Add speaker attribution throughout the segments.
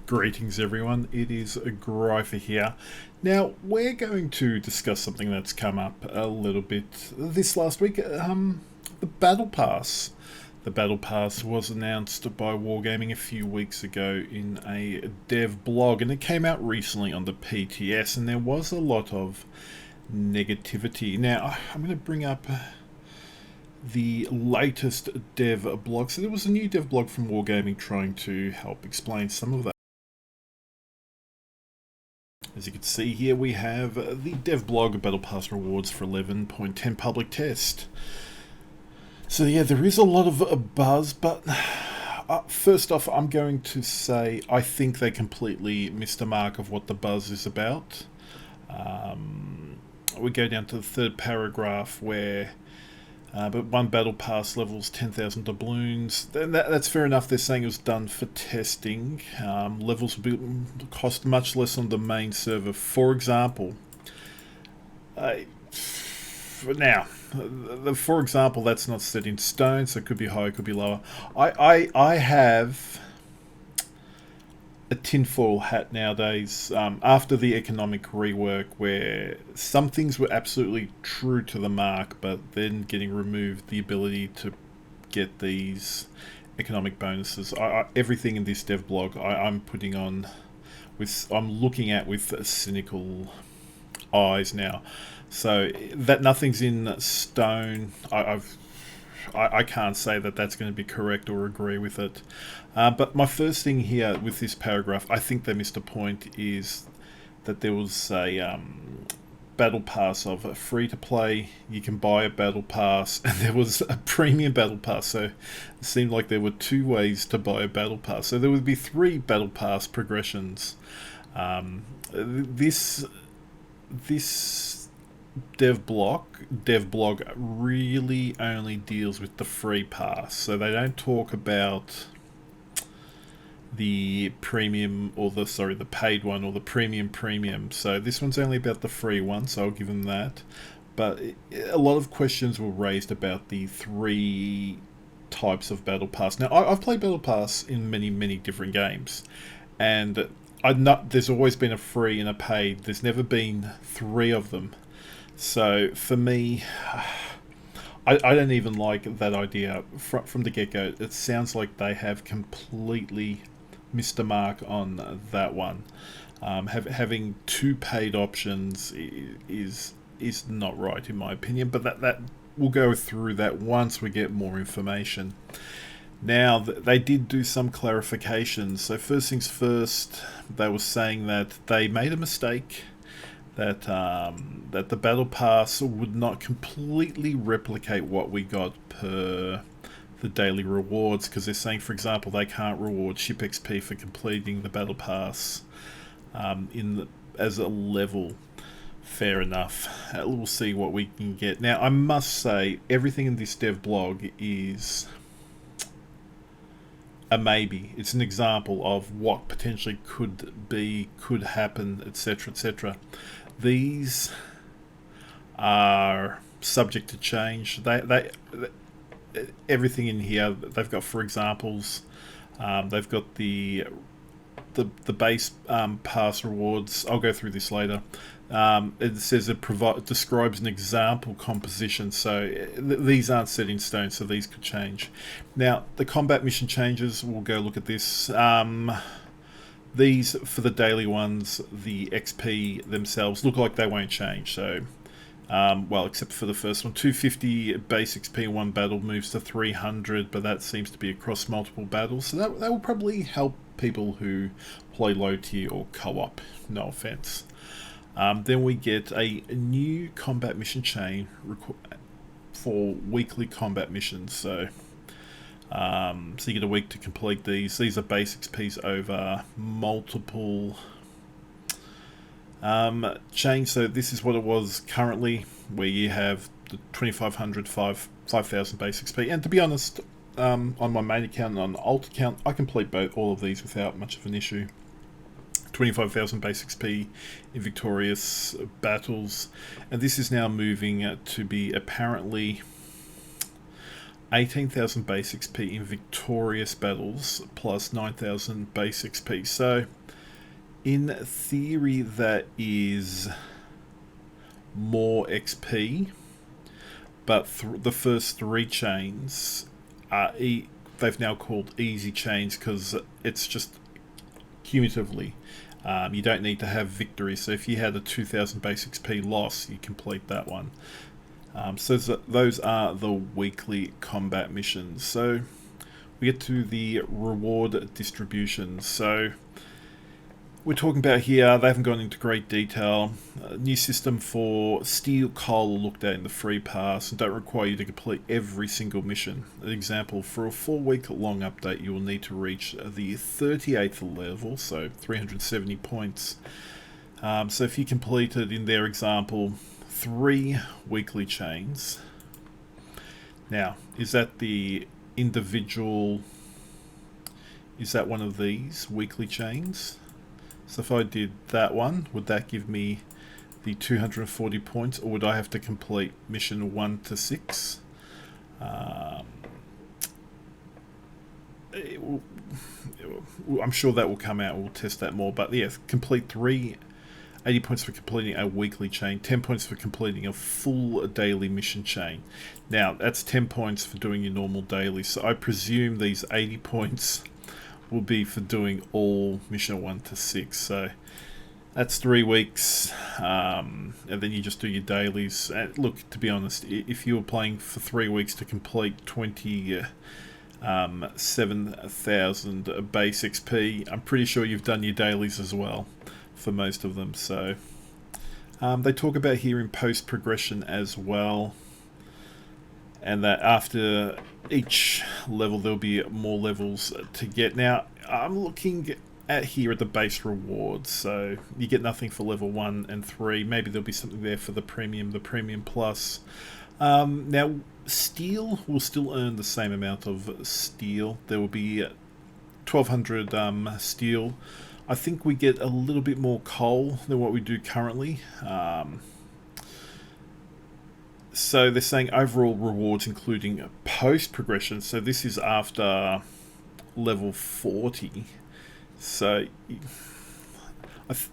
Speaker 1: Greetings everyone, it is Grypher here. Now, we're going to discuss something that's come up a little bit this last week, the Battle Pass. The Battle Pass was announced by Wargaming a few weeks ago in a dev blog, and it came out recently on the PTS, and there was a lot of negativity. Now, I'm going to bring up the latest dev blog. So there was a new dev blog from Wargaming trying to help explain some of that. As you can see here, we have the dev blog Battle Pass rewards for 11.10 public test. So yeah, there is a lot of buzz, but first off, I'm going to say I think they completely missed the mark of what the buzz is about. We go down to the third paragraph where but one battle pass levels 10,000 doubloons. That's fair enough. They're saying it was done for testing. Levels will cost much less on the main server. For example, for example, that's not set in stone, so it could be higher, it could be lower. I have a tinfoil hat nowadays after the economic rework where some things were absolutely true to the mark, but then getting removed the ability to get these economic bonuses. Everything in this dev blog I'm putting on I'm looking at with cynical eyes now. So that nothing's in stone, I can't say that that's going to be correct or agree with it. But my first thing here with this paragraph, I think they missed a point, is that there was a battle pass of free to play. You can buy a battle pass, and there was a premium battle pass. So it seemed like there were two ways to buy a battle pass. So there would be 3 battle pass progressions. This dev blog really only deals with the free pass, so they don't talk about the premium or the paid one or the premium. So this one's only about the free one, so I'll give them that. But a lot of questions were raised about the 3 types of battle pass. Now I've played battle pass in many different games, and there's always been a free and a paid. There's never been 3 of them. So for me, I don't even like that idea from the get-go. It sounds like they have completely missed the mark on that one. Having 2 paid options is not right in my opinion, but that we'll go through that once we get more information. Now, they did do some clarifications. So first things first, they were saying that they made a mistake, that the battle pass would not completely replicate what we got per the daily rewards, because they're saying, for example, they can't reward ship XP for completing the battle pass as a level. Fair enough. We'll see what we can get. Now, I must say, everything in this dev blog is a maybe. It's an example of what potentially could happen, etc. These are subject to change. They everything in here, they've got, for examples, they've got the base pass rewards. I'll go through this later. It says it describes an example composition, so these aren't set in stone, so these could change. Now, the combat mission changes, we'll go look at this. These, for the daily ones, the XP themselves look like they won't change. So, well, except for the first one, 250 base XP in one battle moves to 300, but that seems to be across multiple battles. So that will probably help people who play low tier or co-op. No offense. Then we get a new combat mission chain for weekly combat missions. So you get a week to complete these. These are base XPs over multiple chains. So this is what it was currently, where you have the 2,500, 5,000 base XP. And to be honest, on my main account and on the alt account, I complete all of these without much of an issue. 25,000 base XP in victorious battles, and this is now moving to be apparently 18,000 base XP in victorious battles, plus 9,000 base XP. So, in theory, that is more XP, but the first 3 chains are they've now called easy chains because it's just cumulatively. You don't need to have victory, so if you had a 2,000 base XP loss, you complete that one. So those are the weekly combat missions. So we get to the reward distribution. So we're talking about here, they haven't gone into great detail. New system for steel, coal looked at in the free pass and don't require you to complete every single mission. An example, for a 4-week long update, you will need to reach the 38th level, so 370 points. So if you completed, in their example, 3 weekly chains. Now, is that the individual, is that one of these weekly chains? So if I did that one, would that give me the 240 points, or would I have to complete mission 1 to 6? I'm sure that will come out. We'll test that more. But yes, complete 3, 80 points for completing a weekly chain, 10 points for completing a full daily mission chain. Now, that's 10 points for doing your normal daily. So I presume these 80 points will be for doing all mission 1 to 6. So that's 3 weeks, and then you just do your dailies. And look, to be honest, if you were playing for 3 weeks to complete 7,000 base XP, I'm pretty sure you've done your dailies as well for most of them. So they talk about here in post progression as well, and that after each level there'll be more levels to get. Now I'm looking at here at the base rewards, so you get nothing for level 1 and 3. Maybe there'll be something there for the premium plus. Now steel will still earn the same amount of steel. There will be 1200 steel. I think we get a little bit more coal than what we do currently. So they're saying overall rewards including post progression. So this is after level 40. So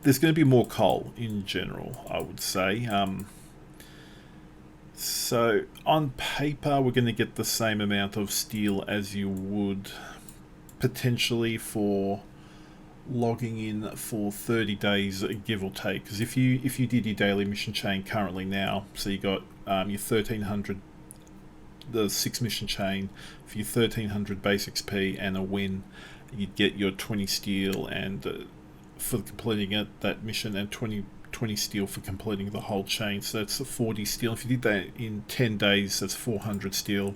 Speaker 1: there's going to be more coal in general, I would say. So on paper, we're going to get the same amount of steel as you would potentially for logging in for 30 days, give or take. Because if you did your daily mission chain currently now, so you got your 1300, the 6 mission chain for your 1300 base XP and a win, you'd get your 20 steel, and for completing that mission, and 20 steel for completing the whole chain. So that's 40 steel. If you did that in 10 days, that's 400 steel.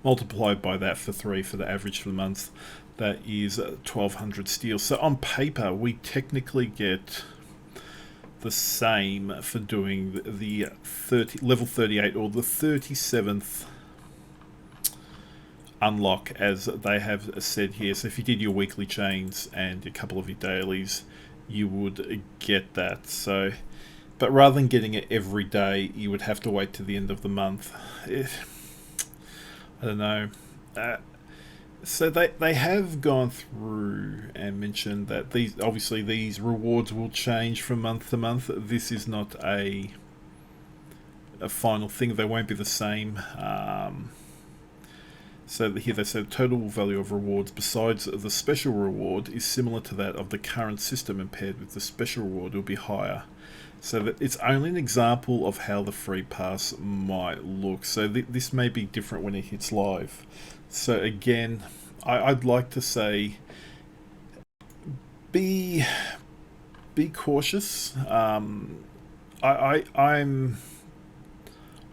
Speaker 1: Multiplied by that for 3 for the average for the month, that is 1200 steel. So on paper, we technically get the same for doing the level 38 or the 37th unlock as they have said here. So if you did your weekly chains and a couple of your dailies, you would get that. So, but rather than getting it every day, you would have to wait to the end of the month. I don't know. So they have gone through and mentioned that these rewards will change from month to month. This is not a final thing. They won't be the same. So here they said total value of rewards besides the special reward is similar to that of the current system, and paired with the special reward will be higher. So that it's only an example of how the free pass might look. So this may be different when it hits live. So again, I'd like to say be cautious.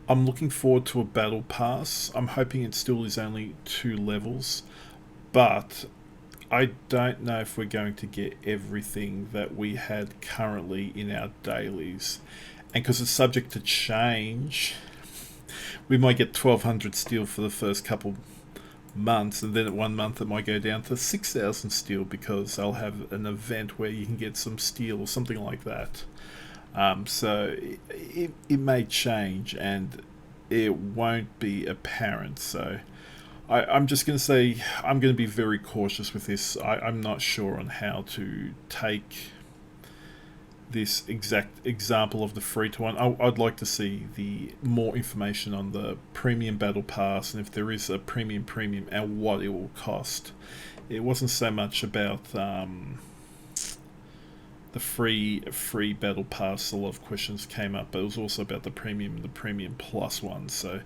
Speaker 1: I'm looking forward to a battle pass. I'm hoping it still is only 2 levels, but I don't know if we're going to get everything that we had currently in our dailies. And because it's subject to change, we might get 1200 steel for the first couple months, and then at 1 month it might go down to 6000 steel because I'll have an event where you can get some steel or something like that. So it may change and it won't be apparent. So I'm just going to say I'm going to be very cautious with this. I'm not sure on how to take this exact example of the free to one. I'd like to see the more information on the premium battle pass, and if there is a premium and what it will cost. It wasn't so much about the free battle pass. A lot of questions came up, but it was also about the premium plus one. So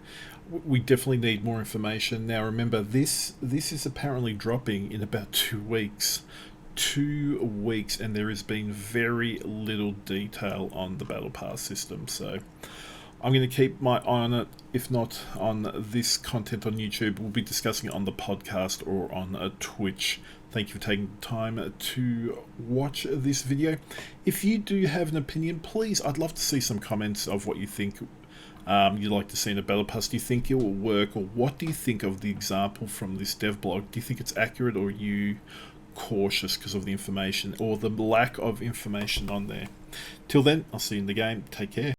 Speaker 1: we definitely need more information. Now remember, this is apparently dropping in about 2 weeks. 2 weeks, and there has been very little detail on the battle pass system. So I'm going to keep my eye on it. If not on this content on YouTube, we'll be discussing it on the podcast or on Twitch. Thank you for taking the time to watch this video. If you do have an opinion, please, I'd love to see some comments of what you think you'd like to see in a battle pass. Do you think it will work, or what do you think of the example from this dev blog? Do you think it's accurate, or are you cautious because of the information or the lack of information on there? Till then, I'll see you in the game. Take care.